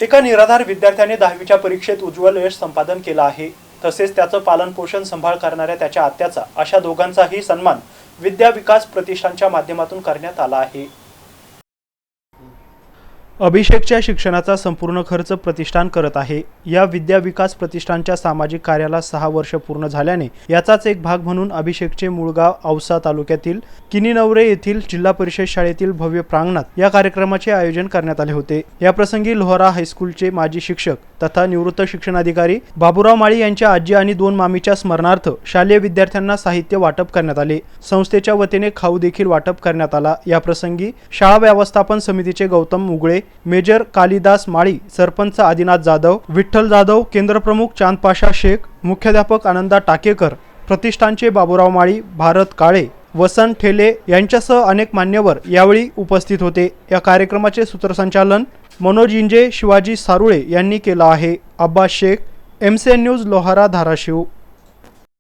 एका निराधार विद्यार्थ्याने 10वीच्या परीक्षेत उज्ज्वल यश संपादन केलं आहे। तसेच त्याचं पालनपोषण सांभाळ करणाऱ्या त्याच्या आत्याचा अशा दोघांचाही सन्मान विद्या विकास प्रतिष्ठानच्या माध्यमातून करण्यात आला आहे। अभिषेकच्या शिक्षणाचा संपूर्ण खर्च प्रतिष्ठान करत आहे। या विद्या विकास प्रतिष्ठानच्या सामाजिक कार्याला 6 वर्ष पूर्ण झाल्याने याचाच एक भाग म्हणून अभिषेकचे मूळ गाव औसा तालुक्यातील किनीनवरे येथील जिल्हा परिषद शाळेतील भव्य प्रांगणात या कार्यक्रमाचे आयोजन करण्यात आले होते। या प्रसंगी लोहारा हायस्कूलचे माजी शिक्षक तथा निवृत्त शिक्षणाधिकारी बाबूराव माळी यांच्या आजी आणि 2 मामीच्या स्मरणार्थ शालेय विद्यार्थ्यांना साहित्य वाटप करण्यात आले। संस्थेच्या वतीने खाऊ देखील वाटप करण्यात आला। या प्रसंगी शाळा व्यवस्थापन समितीचे गौतम मुगळे, मेजर कालिदास माळी, सरपंच आदिनाथ जाधव, विठ्ठल जाधव, केंद्रप्रमुख चांदपाशा शेख, मुख्याध्यापक आनंदा टाकेकर, प्रतिष्ठानचे बाबूराव माळी, भारत काळे, वसंत ठेले यांच्यासह अनेक मान्यवर यावेळी उपस्थित होते। या कार्यक्रमाचे सूत्रसंचालन मनोज इंजे, शिवाजी सारुळे यांनी केलं आहे। Abbas Shaikh, MCN news, Lohara, Dharashiv.